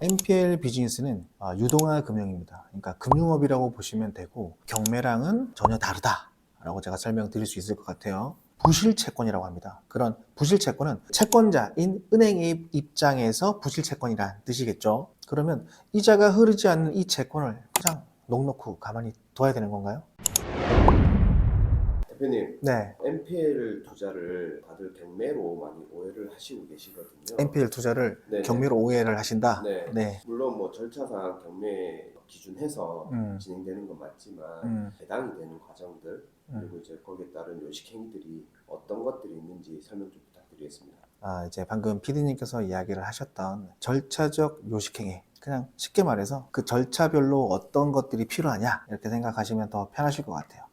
NPL 비즈니스는 유동화 금융입니다. 그러니까 금융업이라고 보시면 되고 경매랑은 전혀 다르다라고 제가 설명드릴 수 있을 것 같아요. 부실채권이라고 합니다. 그런 부실채권은 채권자인 은행의 입장에서 부실채권이란 뜻이겠죠. 그러면 이자가 흐르지 않는 이 채권을 그냥 넉넉히 가만히 둬야 되는 건가요? 대표님, 네. NPL 투자를 다들 경매로 많이 오해를 하시고 계시거든요. NPL 투자를 네네. 경매로 오해를 하신다? 네. 네. 물론 뭐 절차상 경매 기준해서 음. 진행되는 건 맞지만 음. 해당이 되는 과정들 그리고 이제 거기에 따른 요식행위들이 어떤 것들이 있는지 설명 좀 부탁드리겠습니다. 이제 방금 PD님께서 이야기를 하셨던 절차적 요식행위. 그냥 쉽게 말해서 그 절차별로 어떤 것들이 필요하냐 이렇게 생각하시면 더 편하실 것 같아요.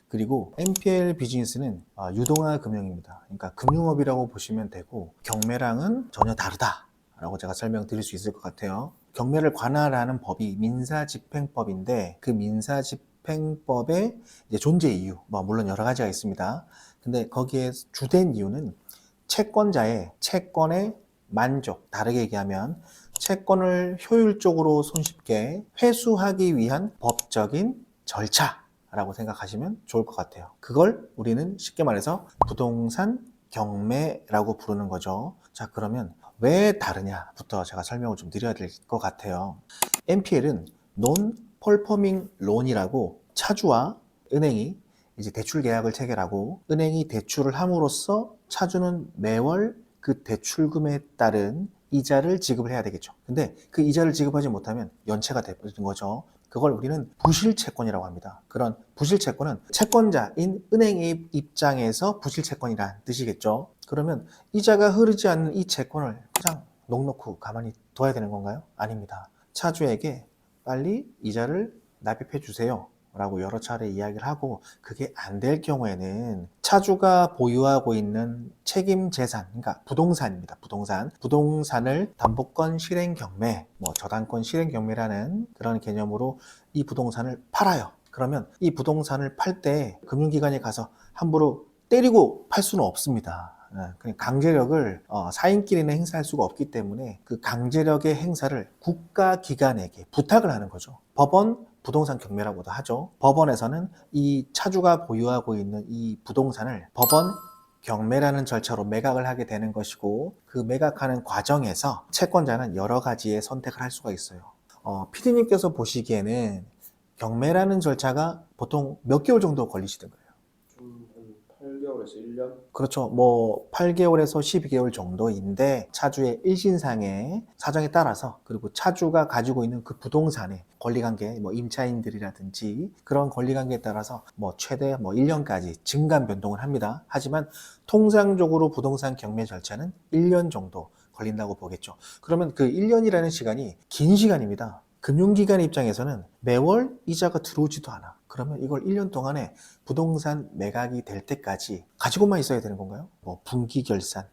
그리고 NPL 비즈니스는 유동화 금융입니다. 그러니까 금융업이라고 보시면 되고 경매랑은 전혀 다르다라고 제가 설명드릴 수 있을 것 같아요. 경매를 관할하는 법이 민사집행법인데 그 민사집행법의 이제 존재 이유, 물론 여러 가지가 있습니다. 근데 거기에 주된 이유는 채권자의 채권의 만족, 다르게 얘기하면 채권을 효율적으로 손쉽게 회수하기 위한 법적인 절차라고 생각하시면 좋을 것 같아요. 그걸 우리는 쉽게 말해서 부동산 경매라고 부르는 거죠. 자, 그러면 왜 다르냐부터 제가 설명을 좀 드려야 될 것 같아요. NPL은 Non-Performing Loan이라고 차주와 은행이 이제 대출 계약을 체결하고 은행이 대출을 함으로써 차주는 매월 그 대출금에 따른 이자를 지급을 해야 되겠죠. 근데 그 이자를 지급하지 못하면 연체가 되는 거죠. 그걸 우리는 부실채권이라고 합니다. 그런 부실채권은 채권자인 은행의 입장에서 부실채권이란 뜻이겠죠. 그러면 이자가 흐르지 않는 이 채권을 그냥 넉넉히 가만히 둬야 되는 건가요? 아닙니다. 차주에게 빨리 이자를 납입해 주세요 라고 여러 차례 이야기를 하고 그게 안 될 경우에는 차주가 보유하고 있는 책임 재산, 그러니까 부동산입니다. 부동산을 담보권 실행 경매, 저당권 실행 경매라는 그런 개념으로 이 부동산을 팔아요. 그러면 이 부동산을 팔 때 금융기관에 가서 함부로 때리고 팔 수는 없습니다. 그냥 강제력을 사인끼리는 행사할 수가 없기 때문에 그 강제력의 행사를 국가기관에게 부탁을 하는 거죠. 법원, 부동산 경매라고도 하죠. 법원에서는 이 차주가 보유하고 있는 이 부동산을 법원 경매라는 절차로 매각을 하게 되는 것이고 그 매각하는 과정에서 채권자는 여러 가지의 선택을 할 수가 있어요. PD님께서 보시기에는 경매라는 절차가 보통 몇 개월 정도 걸리시던가요? 좀 한 8개월에서 1년? 그렇죠. 8개월에서 12개월 정도인데 차주의 일신상의 사정에 따라서 그리고 차주가 가지고 있는 그 부동산의 권리관계, 임차인들이라든지 그런 권리관계에 따라서 최대 1년까지 증감 변동을 합니다. 하지만 통상적으로 부동산 경매 절차는 1년 정도 걸린다고 보겠죠. 그러면 그 1년이라는 시간이 긴 시간입니다. 금융기관 입장에서는 매월 이자가 들어오지도 않아. 그러면 이걸 1년 동안에 부동산 매각이 될 때까지 가지고만 있어야 되는 건가요? 분기 결산,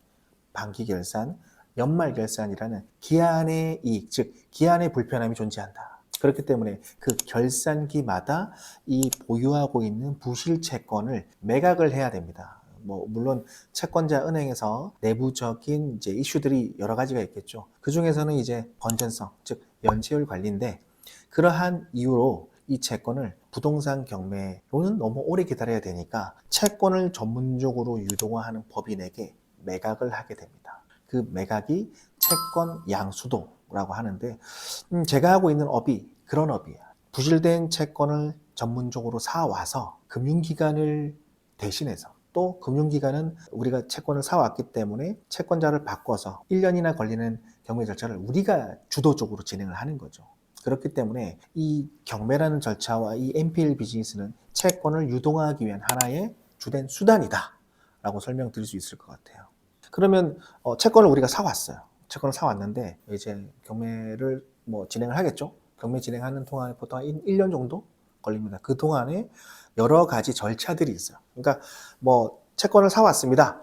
반기 결산, 연말 결산이라는 기한의 이익, 즉 기한의 불편함이 존재한다. 그렇기 때문에 그 결산기마다 이 보유하고 있는 부실채권을 매각을 해야 됩니다. 물론 채권자 은행에서 내부적인 이제 이슈들이 여러 가지가 있겠죠. 그 중에서는 이제 건전성, 즉 연체율 관리인데 그러한 이유로 이 채권을 부동산 경매로는 너무 오래 기다려야 되니까 채권을 전문적으로 유동화하는 법인에게 매각을 하게 됩니다. 그 매각이 채권 양수도라고 하는데 제가 하고 있는 업이 그런 업이에요. 부실된 채권을 전문적으로 사와서 금융기관을 대신해서 또 금융기관은 우리가 채권을 사왔기 때문에 채권자를 바꿔서 1년이나 걸리는 경매 절차를 우리가 주도적으로 진행을 하는 거죠. 그렇기 때문에 이 경매라는 절차와 이 NPL 비즈니스는 채권을 유동화하기 위한 하나의 주된 수단이다 라고 설명드릴 수 있을 것 같아요. 그러면 채권을 우리가 사왔어요. 채권을 사왔는데 이제 경매를 진행을 하겠죠. 경매 진행하는 동안에 보통 1년 정도 걸립니다. 그 동안에 여러 가지 절차들이 있어요. 그러니까 채권을 사왔습니다.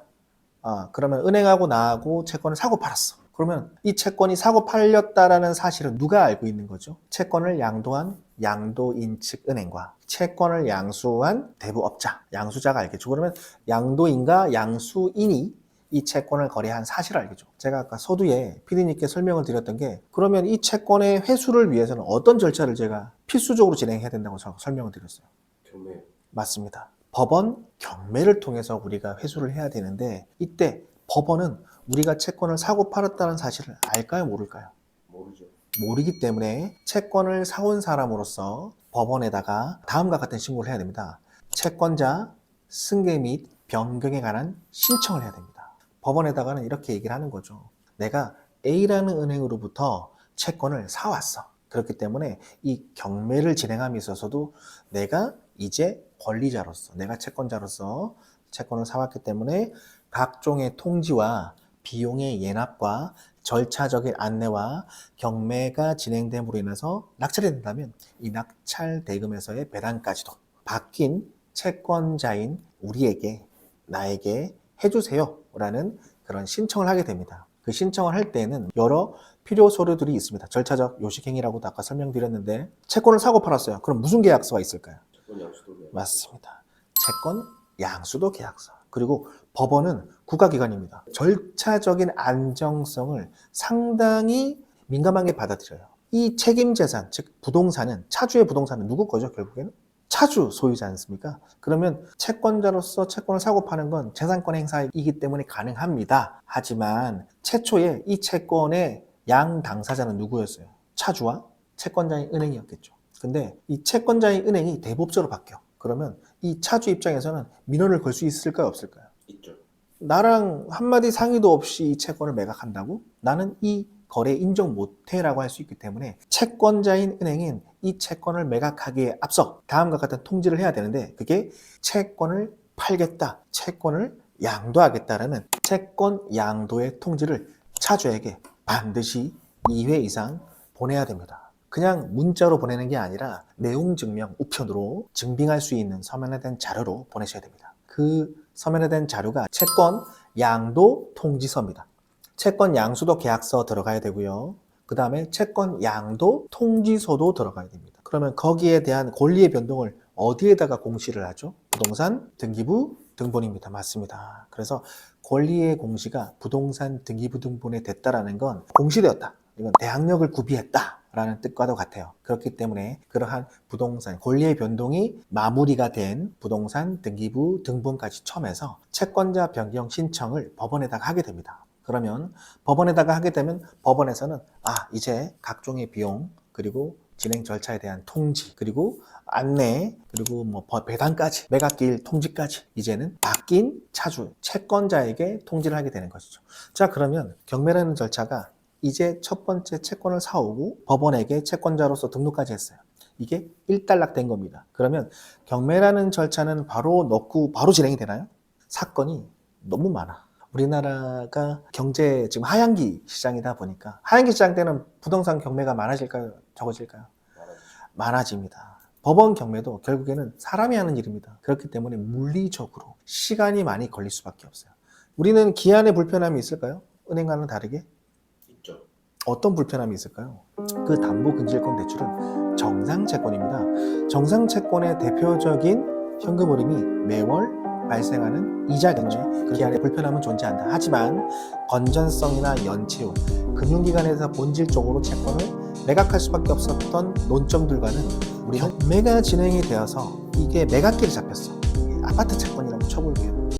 그러면 은행하고 나하고 채권을 사고 팔았어. 그러면 이 채권이 사고 팔렸다라는 사실은 누가 알고 있는 거죠? 채권을 양도한 양도인 측 은행과 채권을 양수한 대부업자, 양수자가 알겠죠. 그러면 양도인과 양수인이 이 채권을 거래한 사실을 알게 줘. 제가 아까 서두에 PD님께 설명을 드렸던 게 그러면 이 채권의 회수를 위해서는 어떤 절차를 제가 필수적으로 진행해야 된다고 설명을 드렸어요. 경매. 맞습니다. 법원 경매를 통해서 우리가 회수를 해야 되는데 이때 법원은 우리가 채권을 사고 팔았다는 사실을 알까요, 모를까요? 모르죠. 모르기 때문에 채권을 사온 사람으로서 법원에다가 다음과 같은 신고를 해야 됩니다. 채권자 승계 및 변경에 관한 신청을 해야 됩니다. 법원에다가는 이렇게 얘기를 하는 거죠. 내가 A라는 은행으로부터 채권을 사왔어. 그렇기 때문에 이 경매를 진행함에 있어서도 내가 이제 권리자로서, 내가 채권자로서 채권을 사왔기 때문에 각종의 통지와 비용의 예납과 절차적인 안내와 경매가 진행됨으로 인해서 낙찰이 된다면 이 낙찰 대금에서의 배당까지도 바뀐 채권자인 우리에게, 나에게 해주세요 라는 그런 신청을 하게 됩니다. 그 신청을 할 때에는 여러 필요 서류들이 있습니다. 절차적 요식행위라고도 아까 설명드렸는데 채권을 사고 팔았어요. 그럼 무슨 계약서가 있을까요? 채권 양수도 계약서. 맞습니다. 채권 양수도 계약서. 그리고 법원은 국가기관입니다. 절차적인 안정성을 상당히 민감하게 받아들여요. 이 책임재산, 즉 부동산은, 차주의 부동산은 누구 거죠, 결국에는? 차주 소유자 않습니까? 그러면 채권자로서 채권을 사고 파는 건 재산권 행사이기 때문에 가능합니다. 하지만 최초에 이 채권의 양 당사자는 누구였어요? 차주와 채권자인 은행이었겠죠. 근데 이 채권자인 은행이 대법적으로 바뀌어. 그러면 이 차주 입장에서는 민원을 걸 수 있을까요, 없을까요? 있죠. 나랑 한마디 상의도 없이 이 채권을 매각한다고? 나는 이 거래 인정 못해라고 할 수 있기 때문에 채권자인 은행인 이 채권을 매각하기에 앞서 다음과 같은 통지를 해야 되는데 그게 채권을 팔겠다, 채권을 양도하겠다라는 채권 양도의 통지를 차주에게 반드시 2회 이상 보내야 됩니다. 그냥 문자로 보내는 게 아니라 내용 증명 우편으로 증빙할 수 있는 서면에 된 자료로 보내셔야 됩니다. 그 서면에 된 자료가 채권 양도 통지서입니다. 채권 양수도 계약서 들어가야 되고요. 그 다음에 채권 양도 통지서도 들어가야 됩니다. 그러면 거기에 대한 권리의 변동을 어디에다가 공시를 하죠? 부동산 등기부 등본입니다. 맞습니다. 그래서 권리의 공시가 부동산 등기부 등본에 됐다라는 건 공시되었다. 이건 대항력을 구비했다라는 뜻과도 같아요. 그렇기 때문에 그러한 부동산 권리의 변동이 마무리가 된 부동산 등기부 등본까지 첨해서 채권자 변경 신청을 법원에다가 하게 됩니다. 그러면 법원에다가 하게 되면 법원에서는 이제 각종의 비용 그리고 진행 절차에 대한 통지 그리고 안내 그리고 뭐 배당까지 매각기일 통지까지 이제는 바뀐 차주 채권자에게 통지를 하게 되는 것이죠. 자, 그러면 경매라는 절차가 이제 첫 번째 채권을 사오고 법원에게 채권자로서 등록까지 했어요. 이게 일단락된 겁니다. 그러면 경매라는 절차는 바로 넣고 바로 진행이 되나요? 사건이 너무 많아. 우리나라가 경제 지금 하향기 시장이다 보니까 하향기 시장 때는 부동산 경매가 많아질까요? 적어질까요? 많아집니다. 법원 경매도 결국에는 사람이 하는 일입니다. 그렇기 때문에 물리적으로 시간이 많이 걸릴 수밖에 없어요. 우리는 기한의 불편함이 있을까요? 은행과는 다르게? 있죠. 어떤 불편함이 있을까요? 그 담보근실권 대출은 정상채권입니다. 정상채권의 대표적인 현금 흐름이 매월 발생하는 이자 경제, 기한의 불편함은 존재한다. 하지만 건전성이나 연체율, 금융기관에서 본질적으로 채권을 매각할 수밖에 없었던 논점들과는 우리 경매가 진행이 되어서 이게 매각기를 잡혔어. 아파트 채권이라고 쳐볼게요.